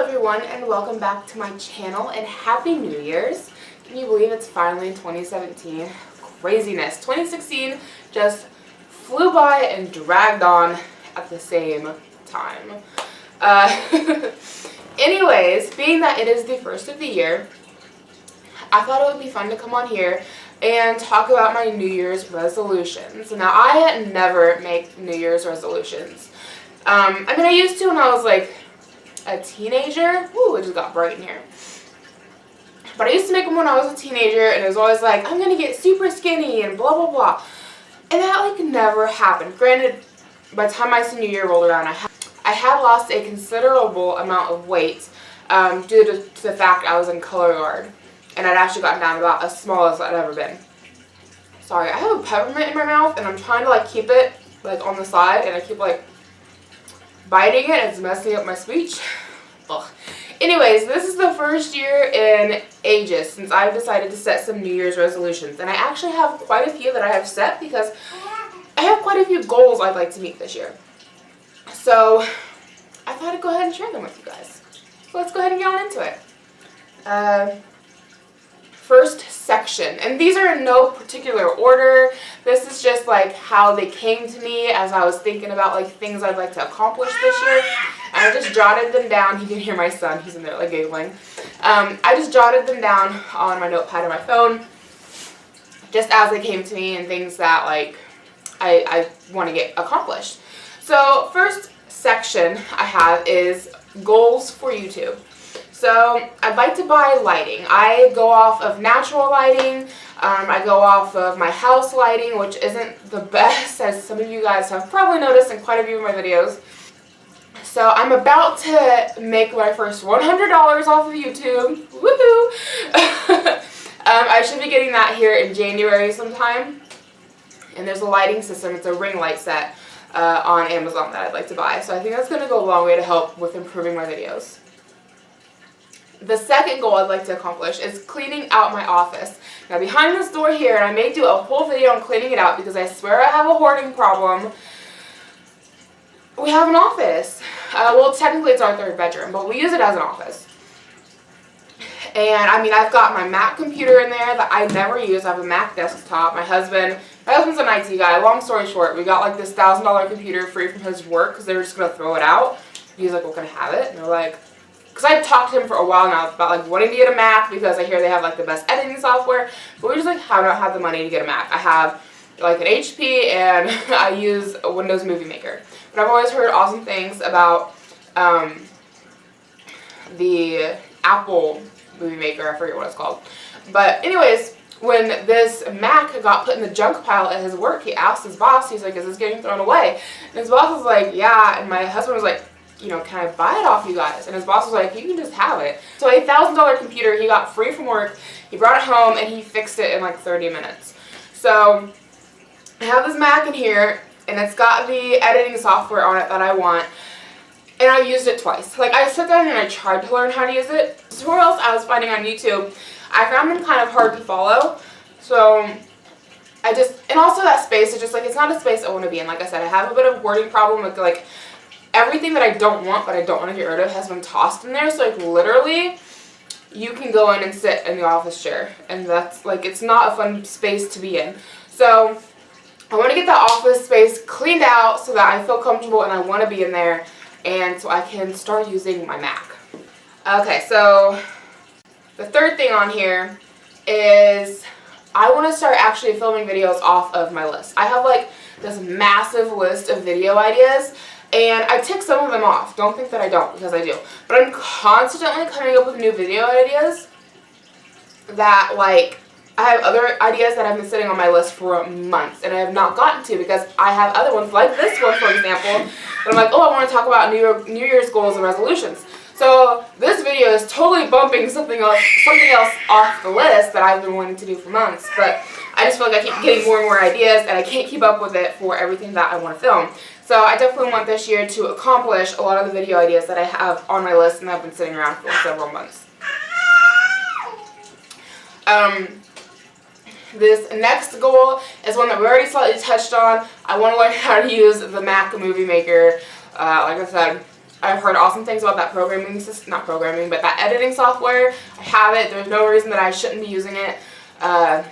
everyone, and welcome back to my channel, and Happy New Year's. Can you believe it's finally 2017? Craziness. 2016 just flew by and dragged on at the same time. Anyways, being that it is the first of the year, I thought it would be fun to come on here and talk about my New Year's resolutions. Now, I never make New Year's resolutions. I used to when I was like a teenager. Ooh, it just got bright in here. But I used to make them when I was a teenager, and it was always like, I'm gonna get super skinny and blah blah blah. And that like never happened. Granted, by the time my senior year rolled around, I had lost a considerable amount of weight due to the fact I was in color guard, and I'd actually gotten down about as small as I'd ever been. Sorry, I have a peppermint in my mouth, and I'm trying to like keep it like on the side, and I keep like biting it. It's messing up my speech. Ugh. Anyways, this is the first year in ages since I've decided to set some New Year's resolutions, and I actually have quite a few that I have set because I have quite a few goals I'd like to meet this year. So I thought I'd go ahead and share them with you guys. So let's go ahead and get on into it. First section, and these are in no particular order. This is just like how they came to me as I was thinking about like things I'd like to accomplish this year. And I just jotted them down. You can hear my son, he's in there like giggling. I just jotted them down on my notepad or my phone just as they came to me, and things that like I want to get accomplished. So first section I have is goals for YouTube. So I'd like to buy lighting. I go off of natural lighting. I go off of my house lighting, which isn't the best, as some of you guys have probably noticed in quite a few of my videos. So I'm about to make my first $100 off of YouTube. Woohoo! I should be getting that here in January sometime. And there's a lighting system. It's a ring light set on Amazon that I'd like to buy. So I think that's going to go a long way to help with improving my videos. The second goal I'd like to accomplish is cleaning out my office. Now behind this door here, and I may do a whole video on cleaning it out because I swear I have a hoarding problem, we have an office. Well, technically it's our third bedroom, but we use it as an office. And I've got my Mac computer in there that I never use. I have a Mac desktop. My husband's an IT guy. Long story short, we got like this $1,000 computer free from his work because they were just going to throw it out. He's like, well, can I have it? And they're like, because I've talked to him for a while now about like wanting to get a Mac because I hear they have like the best editing software, but we just like have not had the money to get a Mac. I have like an HP and I use a Windows Movie Maker. But I've always heard awesome things about the Apple Movie Maker. I forget what it's called. But anyways, when this Mac got put in the junk pile at his work, he asked his boss, he's like, is this getting thrown away? And his boss was like, yeah. And my husband was like, you know, can I buy it off you guys? And his boss was like, you can just have it. So a $1,000 computer he got free from work. He brought it home and he fixed it in like 30 minutes. So I have this Mac in here, and it's got the editing software on it that I want. And I've used it twice. Like, I sat down and I tried to learn how to use it. Tutorials I was finding on YouTube, I found them kind of hard to follow. So and also that space is just like, it's not a space I want to be in. Like I said, I have a bit of a hoarding problem with like, everything that I don't want but I don't want to get rid of has been tossed in there. So like literally, you can go in and sit in the office chair, and that's like, it's not a fun space to be in. So I want to get that office space cleaned out so that I feel comfortable and I want to be in there, and so I can start using my Mac. Okay, so the third thing on here is I want to start actually filming videos off of my list. I have like this massive list of video ideas, and I tick some of them off. Don't think that I don't, because I do. But I'm constantly coming up with new video ideas that like, I have other ideas that have been sitting on my list for months and I have not gotten to because I have other ones like this one, for example, that I'm like, oh, I want to talk about New Year's goals and resolutions. So this video is totally bumping something else off the list that I've been wanting to do for months. But I just feel like I keep getting more and more ideas and I can't keep up with it for everything that I want to film. So I definitely want this year to accomplish a lot of the video ideas that I have on my list and that have been sitting around for several months. This next goal is one that we already slightly touched on. I want to learn how to use the Mac Movie Maker. Like I said, I've heard awesome things about that programming system, not programming, but that editing software. I have it. There's no reason that I shouldn't be using it. I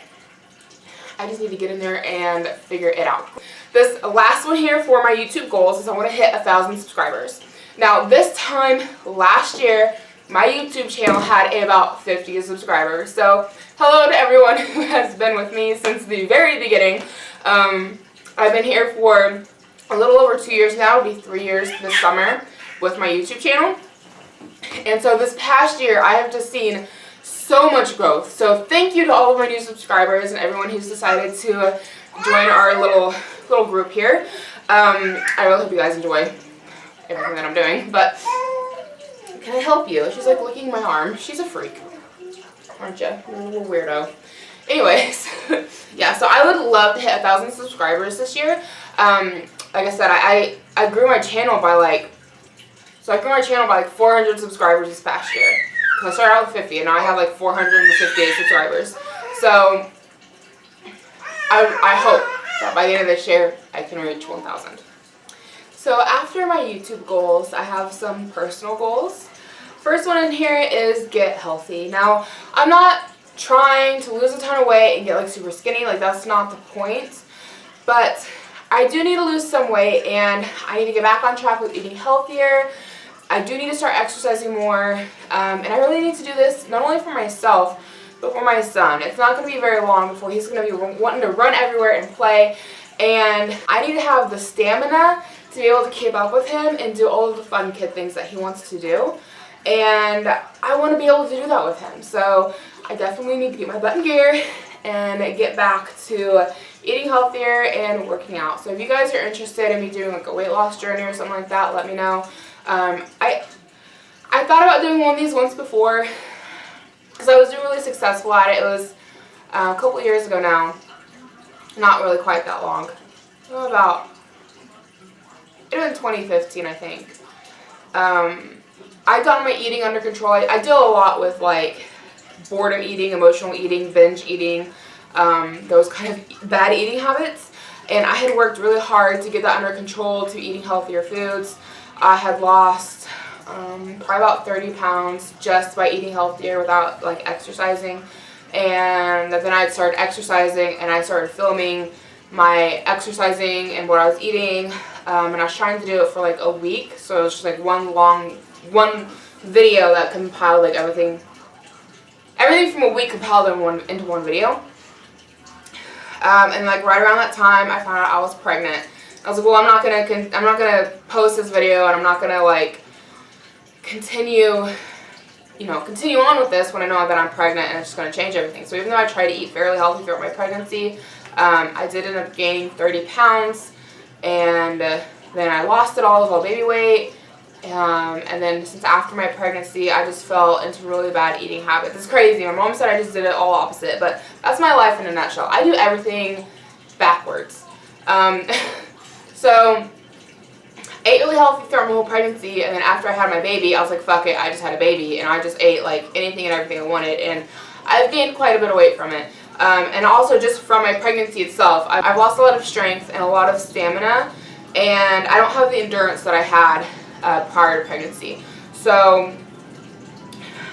just need to get in there and figure it out. This last one here for my YouTube goals is I want to hit 1,000 subscribers. Now, this time last year, my YouTube channel had about 50 subscribers. So, hello to everyone who has been with me since the very beginning. I've been here for a little over 2 years now. It'll be 3 years this summer with my YouTube channel. And so this past year, I have just seen so much growth. So thank you to all of my new subscribers and everyone who's decided to join our little group here. I really hope you guys enjoy everything that I'm doing. But can I help you? She's like licking my arm. She's a freak, aren't you? You're a little weirdo. Anyways, yeah, so I would love to hit 1,000 subscribers this year. Like I said, I grew my channel by like 400 subscribers this past year. I started out with 50 and now I have like 458 subscribers. So I hope that by the end of this year I can reach 1,000. So after my YouTube goals, I have some personal goals. First one in here is get healthy. Now, I'm not trying to lose a ton of weight and get like super skinny, like that's not the point. But I do need to lose some weight and I need to get back on track with eating healthier. I do need to start exercising more, and I really need to do this not only for myself, but for my son. It's not going to be very long before he's going to be wanting to run everywhere and play, and I need to have the stamina to be able to keep up with him and do all of the fun kid things that he wants to do, and I want to be able to do that with him. So I definitely need to get my butt in gear and get back to eating healthier and working out. So if you guys are interested in me doing like a weight loss journey or something like that, let me know. I thought about doing one of these once before because I was really successful at it. It was a couple years ago now, not really quite that long. It was in 2015, I think. I got my eating under control. I deal a lot with like boredom eating, emotional eating, binge eating, those kind of bad eating habits. And I had worked really hard to get that under control, to eating healthier foods. I had lost probably about 30 pounds just by eating healthier without like exercising. And then I started exercising and I started filming my exercising and what I was eating. And I was trying to do it for like a week. So it was just like one video that compiled like everything from a week compiled into one video. And like right around that time, I found out I was pregnant. I was like, well, I'm not gonna post this video, and I'm not gonna like continue on with this when I know that I'm pregnant and it's just gonna change everything. So even though I tried to eat fairly healthy throughout my pregnancy, I did end up gaining 30 pounds, and then I lost it all baby weight. And then since after my pregnancy, I just fell into really bad eating habits. It's crazy. My mom said I just did it all opposite, but that's my life in a nutshell. I do everything backwards. So, ate really healthy throughout my whole pregnancy, and then after I had my baby, I was like, fuck it, I just had a baby, and I just ate like anything and everything I wanted, and I've gained quite a bit of weight from it. And also just from my pregnancy itself, I've lost a lot of strength and a lot of stamina, and I don't have the endurance that I had prior to pregnancy. So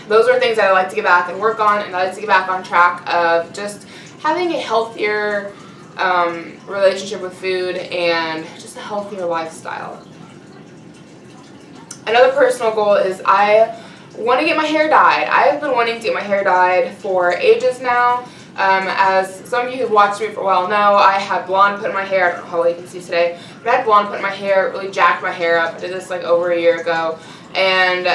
those are things that I like to get back and work on, and I like to get back on track of just having a healthier relationship with food and just a healthier lifestyle. Another personal goal is I want to get my hair dyed. I've been wanting to get my hair dyed for ages now. As some of you who've watched me for a while know, I had blonde put in my hair. I don't know how well you can see today, but I had blonde put in my hair, really jacked my hair up. I did this like over a year ago, and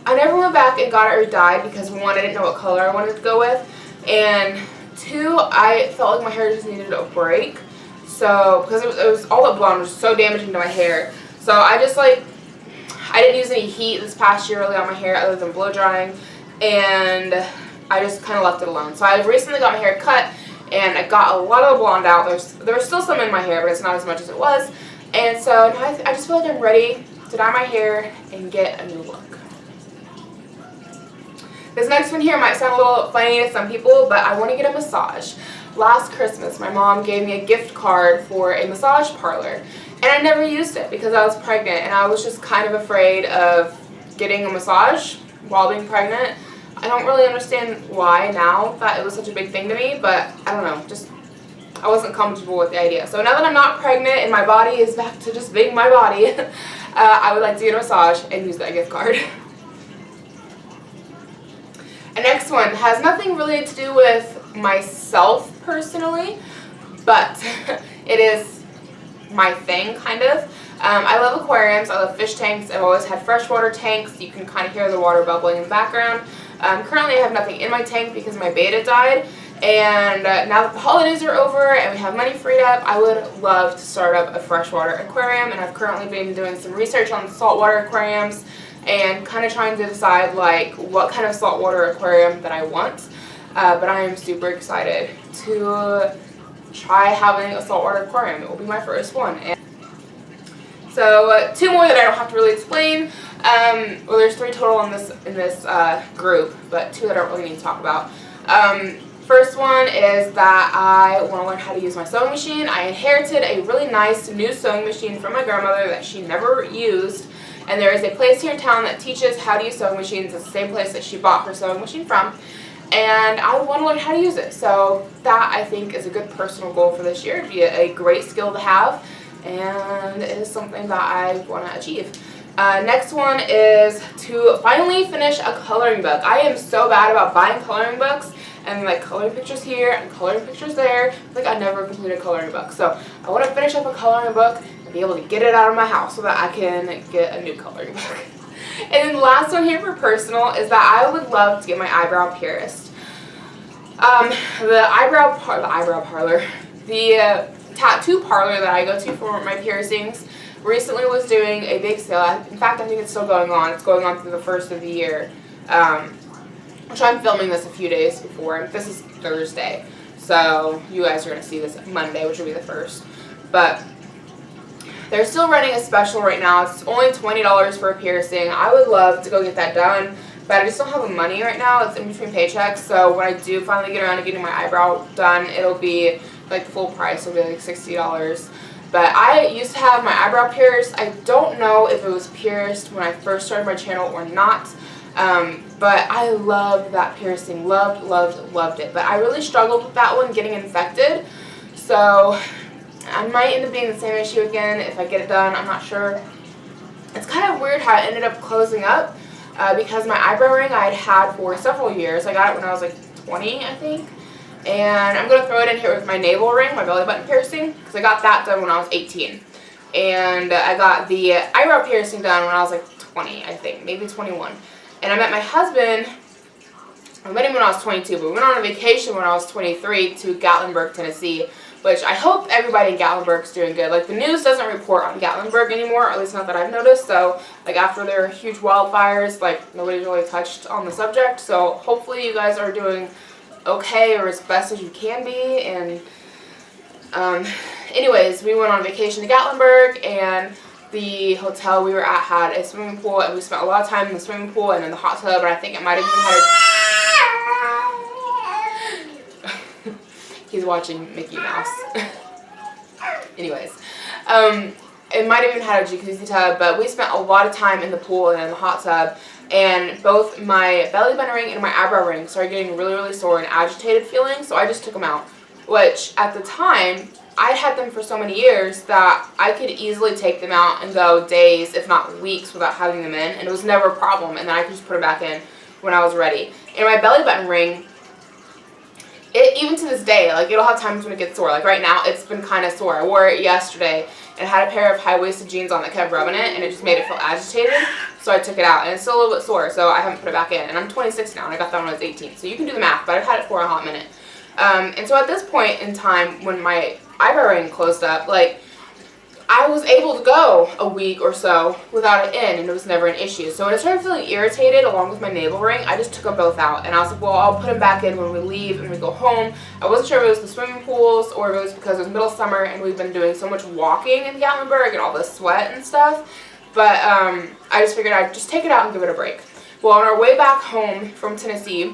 I never went back and got it redyed because 1, I didn't know what color I wanted to go with, and 2, I felt like my hair just needed a break. So because it was all that blonde was so damaging to my hair, so I didn't use any heat this past year really on my hair other than blow drying, and I just kind of left it alone. So I recently got my hair cut, and I got a lot of the blonde out. There was still some in my hair, but it's not as much as it was. And so now I just feel like I'm ready to dye my hair and get a new look. This next one here might sound a little funny to some people, but I want to get a massage. Last Christmas, my mom gave me a gift card for a massage parlor, And I never used it because I was pregnant, and I was just kind of afraid of getting a massage while being pregnant. I don't really understand why now that it was such a big thing to me, but I don't know, just I wasn't comfortable with the idea. So now that I'm not pregnant and my body is back to just being my body, I would like to get a massage and use that gift card. And next one has nothing really to do with myself personally, but it is my thing, kind of. I love aquariums. I love fish tanks. I've always had freshwater tanks. You can kind of hear the water bubbling in the background. Currently, I have nothing in my tank because my betta died. And now that the holidays are over and we have money freed up, I would love to start up a freshwater aquarium. And I've currently been doing some research on saltwater aquariums and kind of trying to decide like what kind of saltwater aquarium that I want. But I am super excited to try having a saltwater aquarium. It will be my first one. And so 2 more that I don't have to really explain. Well, there's 3 total in this group, but 2 that I don't really need to talk about. First one is that I want to learn how to use my sewing machine. I inherited a really nice new sewing machine from my grandmother that she never used. And there is a place here in town that teaches how to use sewing machines. It's the same place that she bought her sewing machine from. And I want to learn how to use it. So that, I think, is a good personal goal for this year. It'd be a great skill to have. And it is something that I want to achieve. Next one is to finally finish a coloring book. I am so bad about buying coloring books and like coloring pictures here and coloring pictures there. Like I never completed a coloring book. So I want to finish up a coloring book and be able to get it out of my house so that I can get a new coloring book. And then the last one here for personal is that I would love to get my eyebrow pierced. The tattoo parlor that I go to for my piercings recently was doing a big sale. In fact, I think it's still going on. It's going on through the 1st of the year. Which I'm filming this a few days before, and this is Thursday. So you guys are going to see this Monday, which will be the 1st. But they're still running a special right now. It's only $20 for a piercing. I would love to go get that done, but I just don't have the money right now. It's in between paychecks. So when I do finally get around to getting my eyebrow done, it'll be like the full price. It'll be like $60. But I used to have my eyebrow pierced. I don't know if it was pierced when I first started my channel or not. But I loved that piercing. Loved it. But I really struggled with that one getting infected. So I might end up being the same issue again if I get it done. I'm not sure. It's kind of weird how it ended up closing up because my eyebrow ring I had had for several years. I got it when I was like 20, I think. And I'm going to throw it in here with my navel ring, my belly button piercing, because I got that done when I was 18. And I got the eyebrow piercing done when I was like 20, I think, maybe 21. And I met my husband, I met him when I was 22, but we went on a vacation when I was 23 to Gatlinburg, Tennessee, which I hope everybody in Gatlinburg is doing good. Like, the news doesn't report on Gatlinburg anymore, at least not that I've noticed. So, like, after there were huge wildfires, like, nobody's really touched on the subject. So, hopefully you guys are doing okay or as best as you can be. And, anyways, we went on vacation to Gatlinburg, and the hotel we were at had a swimming pool, and we spent a lot of time in the swimming pool and in the hot tub, and I think it might have even had a... He's watching Mickey Mouse. Anyways, it might have even had a jacuzzi tub, but we spent a lot of time in the pool and in the hot tub, and both my belly button ring and my eyebrow ring started getting really, really sore and agitated feeling, so I just took them out, which at the time, I'd had them for so many years that I could easily take them out and go days, if not weeks, without having them in, and it was never a problem, and then I could just put them back in when I was ready. And my belly button ring, even to this day, like, it'll have times when it gets sore. Like, right now, it's been kind of sore. I wore it yesterday and had a pair of high-waisted jeans on that kept rubbing it, and it just made it feel agitated, so I took it out, and it's still a little bit sore, so I haven't put it back in. And I'm 26 now, and I got that when I was 18, so you can do the math, but I've had it for a hot minute. And so at this point in time, when my eyebrow ring closed up, like, I was able to go a week or so without it in, and it was never an issue. So when I started feeling irritated along with my navel ring, I just took them both out, and I was like, well, I'll put them back in when we leave and we go home. I wasn't sure if it was the swimming pools or if it was because it was middle of summer and we've been doing so much walking in Gatlinburg and all the sweat and stuff, but I just figured I'd just take it out and give it a break. Well, on our way back home from Tennessee,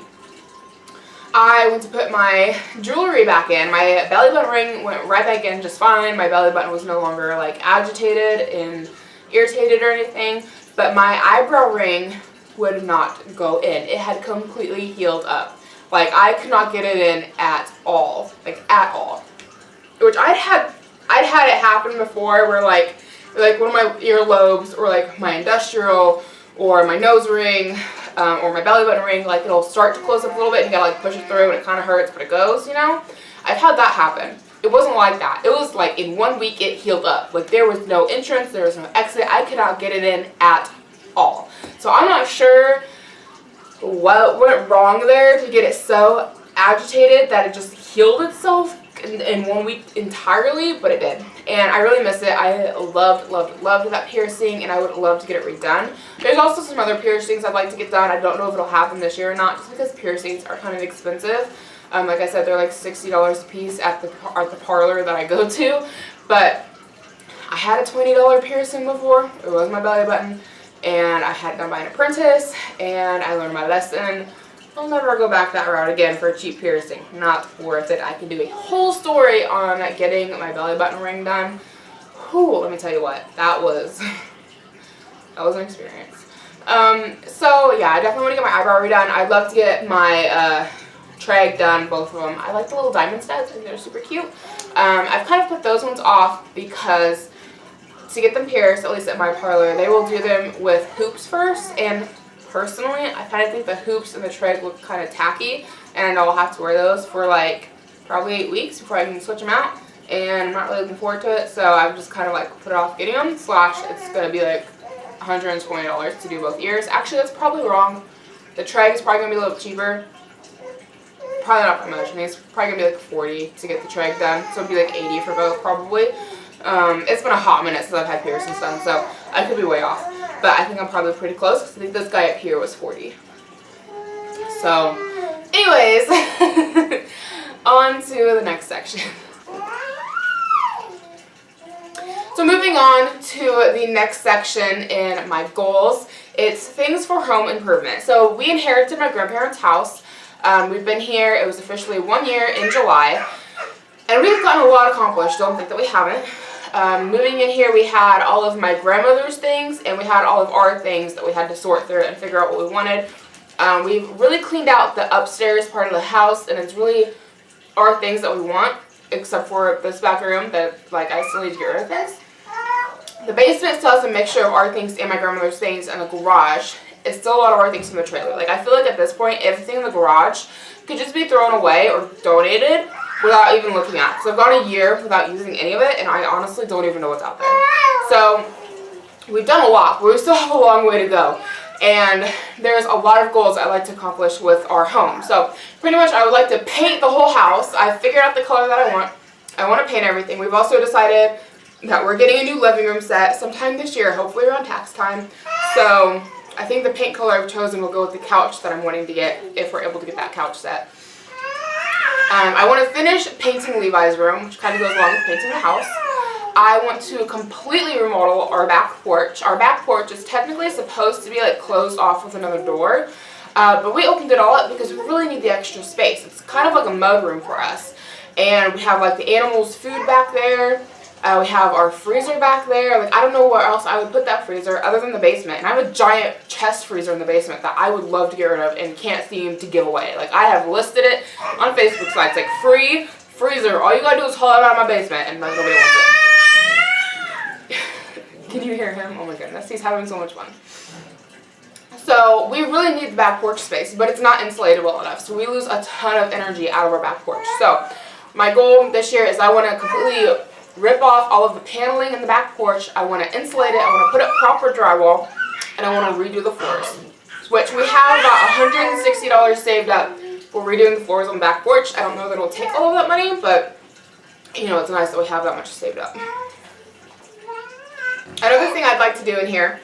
I went to put my jewelry back in. My belly button ring went right back in just fine. My belly button was no longer like agitated and irritated or anything, but my eyebrow ring would not go in. It had completely healed up. Like, I could not get it in at all, like at all. Which I'd had it happen before, where like one of my earlobes or like my industrial or my nose ring or my belly button ring, like it'll start to close up a little bit and you gotta like push it through and it kind of hurts, but it goes, you know? I've had that happen. It wasn't like that. It was like in 1 week it healed up. Like there was no entrance, there was no exit. I could not get it in at all. So I'm not sure what went wrong there to get it so agitated that it just healed itself in 1 week entirely, but it did. And I really miss it. I loved that piercing, and I would love to get it redone. There's also some other piercings I'd like to get done. I don't know if it'll happen this year or not, just because piercings are kind of expensive. Like I said, they're like $60 a piece at the parlor that I go to. But I had a $20 piercing before. It was my belly button, and I had it done by an apprentice, and I learned my lesson. I'll never go back that route again for a cheap piercing. Not worth it. I can do a whole story on getting my belly button ring done. Whew, let me tell you what, that was an experience. So yeah, I definitely want to get my eyebrow redone. I'd love to get my trag done, both of them. I like the little diamond studs. I think they're super cute. I've kind of put those ones off because to get them pierced, at least at my parlor, they will do them with hoops first, and personally, I kind of think the hoops and the trag look kind of tacky, and I know I'll have to wear those for like probably 8 weeks before I can switch them out, and I'm not really looking forward to it, so I've just kind of like put it off getting them, / it's going to be like $120 to do both ears. Actually, that's probably wrong. The trag is probably going to be a little cheaper. Probably not by much. I mean, it's probably going to be like $40 to get the trag done, so it'd be like $80 for both probably. It's been a hot minute since I've had piercings done, so I could be way off. But I think I'm probably pretty close, because I think this guy up here was $40. So, anyways, on to the next section. So moving on to the next section in my goals, it's things for home improvement. So we inherited my grandparents' house. We've been here, it was officially 1 year in July, and we've gotten a lot accomplished. Don't think that we haven't. Moving in here, we had all of my grandmother's things, and we had all of our things that we had to sort through and figure out what we wanted. We've really cleaned out the upstairs part of the house, and it's really our things that we want, except for this back room that, like, I still need to get rid of things. The basement still has a mixture of our things and my grandmother's things, and the garage is still a lot of our things from the trailer. Like, I feel like at this point, everything in the garage could just be thrown away or donated without even looking at it. So I've gone a year without using any of it, and I honestly don't even know what's out there. So we've done a lot, but we still have a long way to go. And there's a lot of goals I'd like to accomplish with our home. So pretty much I would like to paint the whole house. I've figured out the color that I want. I want to paint everything. We've also decided that we're getting a new living room set sometime this year, hopefully around tax time. So I think the paint color I've chosen will go with the couch that I'm wanting to get, if we're able to get that couch set. I want to finish painting Levi's room, which kind of goes along with painting the house. I want to completely remodel our back porch. Our back porch is technically supposed to be like closed off with another door, but we opened it all up because we really need the extra space. It's kind of like a mud room for us. And we have like the animals' food back there. We have our freezer back there. Like, I don't know where else I would put that freezer other than the basement. And I have a giant chest freezer in the basement that I would love to get rid of and can't seem to give away. Like, I have listed it on Facebook sites, like, free freezer. All you gotta do is haul it out of my basement, and like, nobody wants it. Can you hear him? Oh my goodness, he's having so much fun. So we really need the back porch space, but it's not insulated well enough. So we lose a ton of energy out of our back porch. So my goal this year is I want to completely rip off all of the paneling in the back porch. I want to insulate it. I want to put up proper drywall, and I want to redo the floors, which we have about $160 saved up for redoing the floors on the back porch. I don't know that it'll take all of that money, but you know, it's nice that we have that much saved up. Another thing I'd like to do in here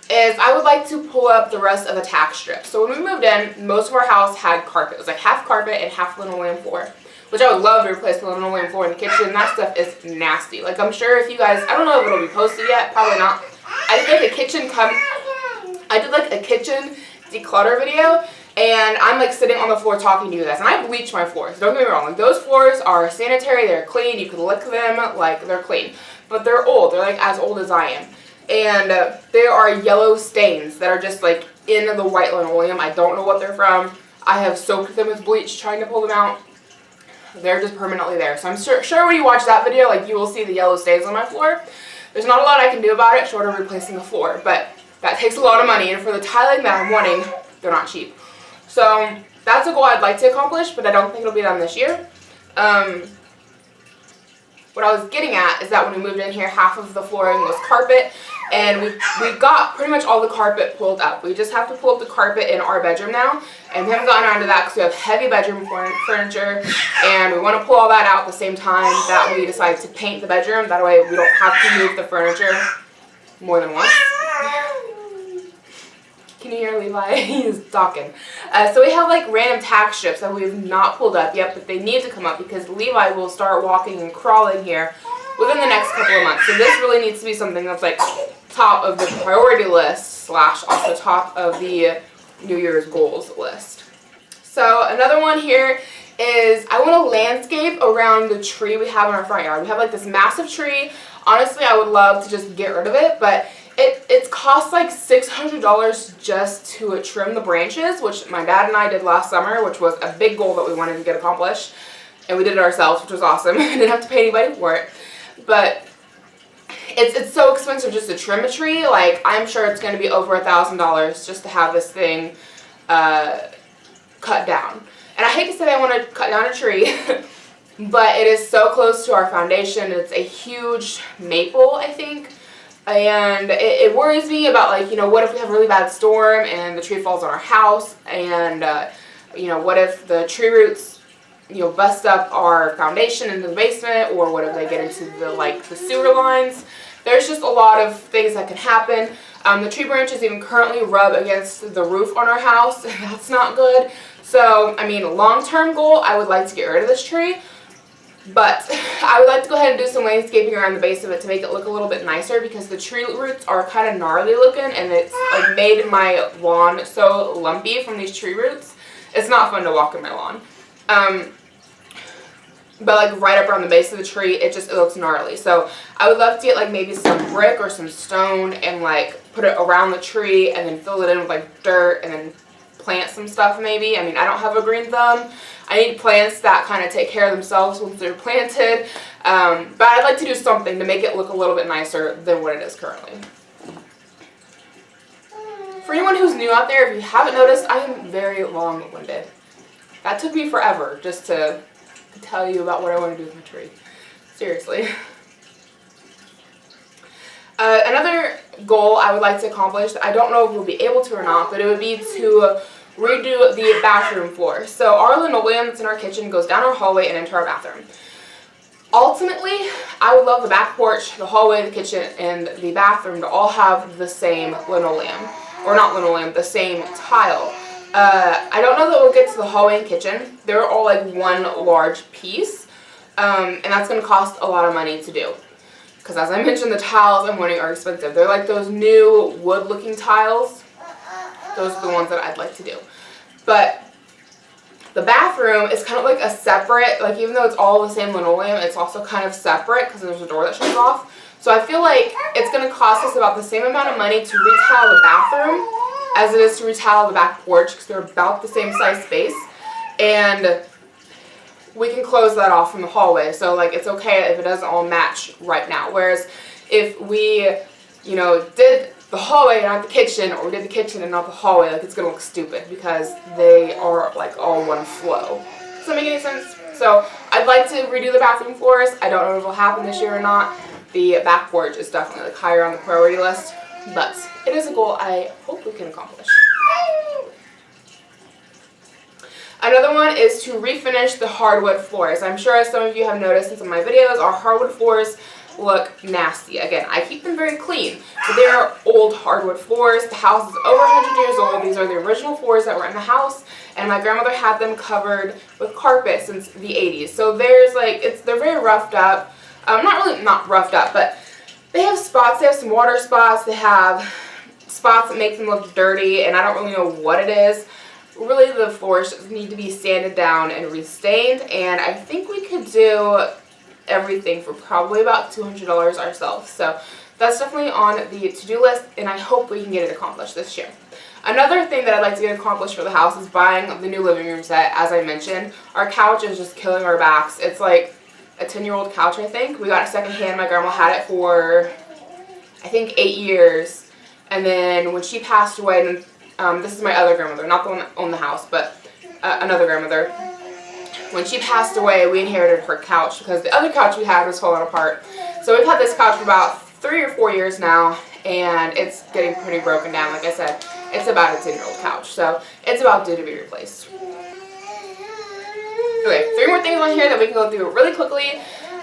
is I would like to pull up the rest of the tack strip. So when we moved in, most of our house had carpet. It was like half carpet and half linoleum floor, which I would love to replace the linoleum floor in the kitchen. That stuff is nasty. Like, I'm sure if you guys, I don't know if it'll be posted yet, probably not. I did like a kitchen declutter video, and I'm like sitting on the floor talking to you guys, and I bleach my floors. Don't get me wrong, like those floors are sanitary, they're clean, you can lick them, like they're clean. But they're old, they're like as old as I am. And there are yellow stains that are just like in the white linoleum. I don't know what they're from. I have soaked them with bleach trying to pull them out. They're just permanently there. So I'm sure when you watch that video, like you will see the yellow stains on my floor. There's not a lot I can do about it short of replacing the floor, but that takes a lot of money, and for the tiling that I'm wanting, they're not cheap. So that's a goal I'd like to accomplish, but I don't think it'll be done this year. What I was getting at is that when we moved in here, half of the flooring was carpet, and we got pretty much all the carpet pulled up. We just have to pull up the carpet in our bedroom now, and we haven't gotten around to that because we have heavy bedroom furniture, and we want to pull all that out at the same time that we decide to paint the bedroom. That way we don't have to move the furniture more than once. Can you hear Levi? He's talking. So we have like random tack strips that we have not pulled up yet, but they need to come up because Levi will start walking and crawling here within the next couple of months. So this really needs to be something that's like top of the priority list / also top of the New Year's goals list. So another one here is I want to landscape around the tree we have in our front yard. We have like this massive tree. Honestly, I would love to just get rid of it, but it's cost like $600 just to trim the branches, which my dad and I did last summer, which was a big goal that we wanted to get accomplished. And we did it ourselves, which was awesome. I didn't have to pay anybody for it. But it's so expensive just to trim a tree. Like, I'm sure it's going to be over $1,000 just to have this thing cut down. And I hate to say I want to cut down a tree, but it is so close to our foundation. It's a huge maple, I think. And it worries me about, like, you know, what if we have a really bad storm and the tree falls on our house, and, you know, what if the tree roots, you know, bust up our foundation into the basement, or what if they get into the, like, the sewer lines. There's just a lot of things that can happen. The tree branches even currently rub against the roof on our house, and that's not good. So, I mean, long-term goal, I would like to get rid of this tree. But I would like to go ahead and do some landscaping around the base of it to make it look a little bit nicer, because the tree roots are kind of gnarly looking, and it's like made my lawn so lumpy from these tree roots. It's not fun to walk in my lawn. But like right up around the base of the tree, it looks gnarly. So I would love to get like maybe some brick or some stone and like put it around the tree, and then fill it in with like dirt, and then plant some stuff maybe. I mean, I don't have a green thumb. I need plants that kind of take care of themselves once they're planted. But I'd like to do something to make it look a little bit nicer than what it is currently. For anyone who's new out there, if you haven't noticed, I am very long-winded. That took me forever just to tell you about what I want to do with my tree. Seriously. Another goal I would like to accomplish, I don't know if we'll be able to or not, but it would be to redo the bathroom floor. So our linoleum that's in our kitchen goes down our hallway and into our bathroom. Ultimately, I would love the back porch, the hallway, the kitchen, and the bathroom to all have the same linoleum. Or not linoleum, the same tile. I don't know that we'll get to the hallway and kitchen. They're all like one large piece. And that's going to cost a lot of money to do. Because as I mentioned, the tiles I'm wanting are expensive. They're like those new wood-looking tiles. Those are the ones that I'd like to do. But the bathroom is kind of like a separate, like even though it's all the same linoleum, it's also kind of separate because there's a door that shuts off. So I feel like it's going to cost us about the same amount of money to retile the bathroom as it is to retile the back porch, because they're about the same size space. And we can close that off from the hallway. So like it's okay if it doesn't all match right now. Whereas if we, you know, did the hallway and not the kitchen, or we did the kitchen and not the hallway, like it's gonna look stupid because they are like all one flow. Does that make any sense? So I'd like to redo the bathroom floors. I don't know if it will happen this year or not. The back porch is definitely like higher on the priority list, but it is a goal I hope we can accomplish. Another one is to refinish the hardwood floors. I'm sure as some of you have noticed in some of my videos, our hardwood floors look nasty. Again, I keep them very clean, but they are old hardwood floors. The house is over 100 years old. These are the original floors that were in the house, and my grandmother had them covered with carpet since the 80s. So there's like, they're very roughed up. Not roughed up, but they have spots. They have some water spots. They have spots that make them look dirty, and I don't really know what it is. really the floors need to be sanded down and restained, and I think we could do everything for probably about $200 ourselves. So that's definitely on the to-do list, and I hope we can get it accomplished this year. Another thing that I'd like to get accomplished for the house is buying the new living room set. As I mentioned, our couch is just killing our backs. It's like a 10-year-old couch, I think. We got it secondhand. My grandma had it for, I think, 8 years. And then when she passed away, and this is my other grandmother, not the one that owned the house, but another grandmother. When she passed away, we inherited her couch because the other couch we had was falling apart. So we've had this couch for about 3 or 4 years now, and it's getting pretty broken down. Like I said, it's about a 10-year-old couch, so it's about due to be replaced. Okay, 3 more things on here that we can go through really quickly.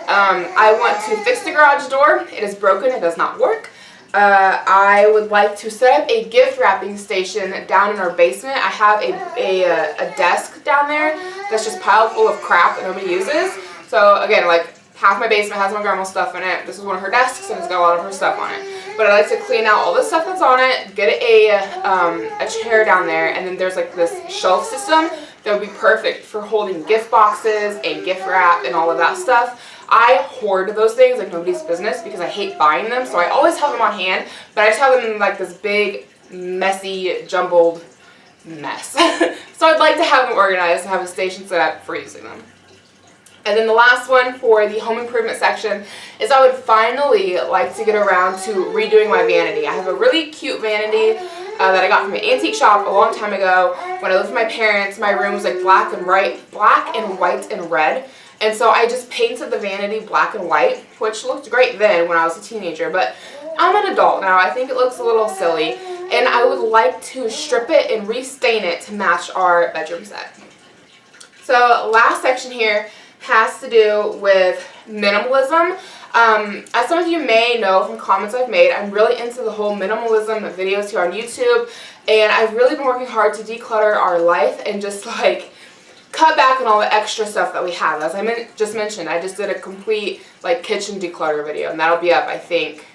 I want to fix the garage door. It is broken. It does not work. I would like to set up a gift wrapping station down in our basement. I have a desk down there that's just piled full of crap that nobody uses. So again, like half my basement has my grandma's stuff in it. This is one of her desks and it's got a lot of her stuff on it. But I like to clean out all the stuff that's on it, get a chair down there, and then there's like this shelf system that would be perfect for holding gift boxes and gift wrap and all of that stuff. I hoard those things like nobody's business because I hate buying them, so I always have them on hand, but I just have them in like this big, messy, jumbled mess. So I'd like to have them organized and have a station set up for using them. And then the last one for the home improvement section is I would finally like to get around to redoing my vanity. I have a really cute vanity that I got from an antique shop a long time ago. When I lived with my parents, my room was like black and white and red. And so I just painted the vanity black and white, which looked great then when I was a teenager, but I'm an adult now. I think it looks a little silly, and I would like to strip it and restain it to match our bedroom set. So last section here has to do with minimalism. As some of you may know from comments I've made, I'm really into the whole minimalism videos here on YouTube, and I've really been working hard to declutter our life and just like cut back on all the extra stuff that we have. As I just mentioned, I just did a complete like kitchen declutter video, and that'll be up, I think,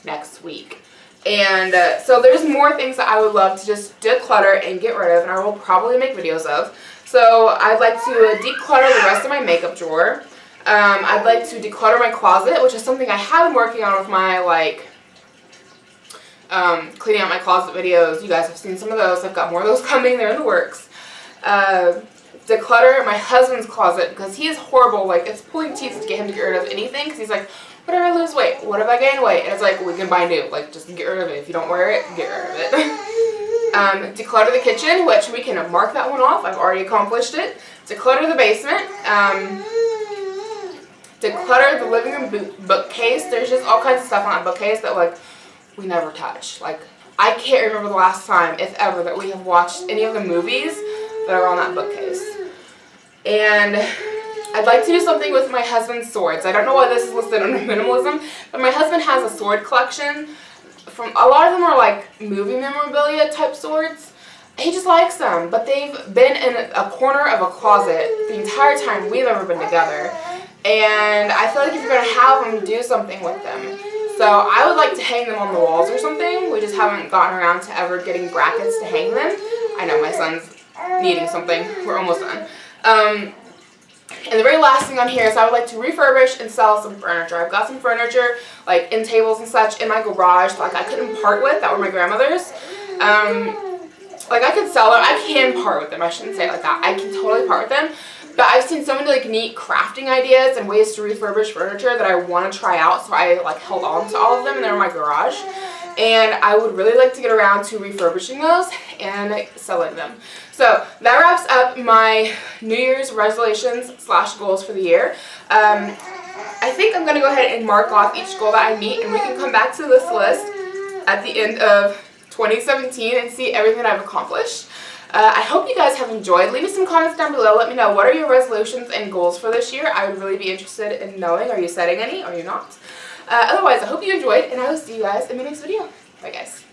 next week. And so there's more things that I would love to just declutter and get rid of, and I will probably make videos of. So I'd like to declutter the rest of my makeup drawer. I'd like to declutter my closet, which is something I have been working on with my like cleaning out my closet videos. You guys have seen some of those. I've got more of those coming. They're in the works. Declutter my husband's closet because he is horrible. Like, it's pulling teeth to get him to get rid of anything because he's like, what if I lose weight? What if I gain weight? And it's like, we can buy new. Like, just get rid of it. If you don't wear it, get rid of it. Declutter the kitchen, which we can mark that one off. I've already accomplished it. Declutter the basement. Declutter the living room bookcase. There's just all kinds of stuff on that bookcase that, like, we never touch. Like, I can't remember the last time, if ever, that we have watched any of the movies that are on that bookcase. And I'd like to do something with my husband's swords. I don't know why this is listed under minimalism, but my husband has a sword collection. From a lot of them are like movie memorabilia type swords. He just likes them, but they've been in a corner of a closet the entire time we've ever been together. And I feel like if you're going to have them, do something with them. So I would like to hang them on the walls or something. We just haven't gotten around to ever getting brackets to hang them. I know my son's needing something. We're almost done. And the very last thing on here is I would like to refurbish and sell some furniture. I've got some furniture, like end tables and such, in my garage, like I couldn't part with, that were my grandmother's. Like I could sell them. I can part with them. I shouldn't say it like that. I can totally part with them. But I've seen so many like neat crafting ideas and ways to refurbish furniture that I want to try out, so I like held on to all of them and they're in my garage. And I would really like to get around to refurbishing those and selling them. So that wraps up my New Year's resolutions / goals for the year. I think I'm going to go ahead and mark off each goal that I meet, and we can come back to this list at the end of 2017 and see everything that I've accomplished. I hope you guys have enjoyed. Leave me some comments down below. Let me know, what are your resolutions and goals for this year? I would really be interested in knowing. Are you setting any? Are you not? Otherwise, I hope you enjoyed, and I will see you guys in my next video. Bye, guys.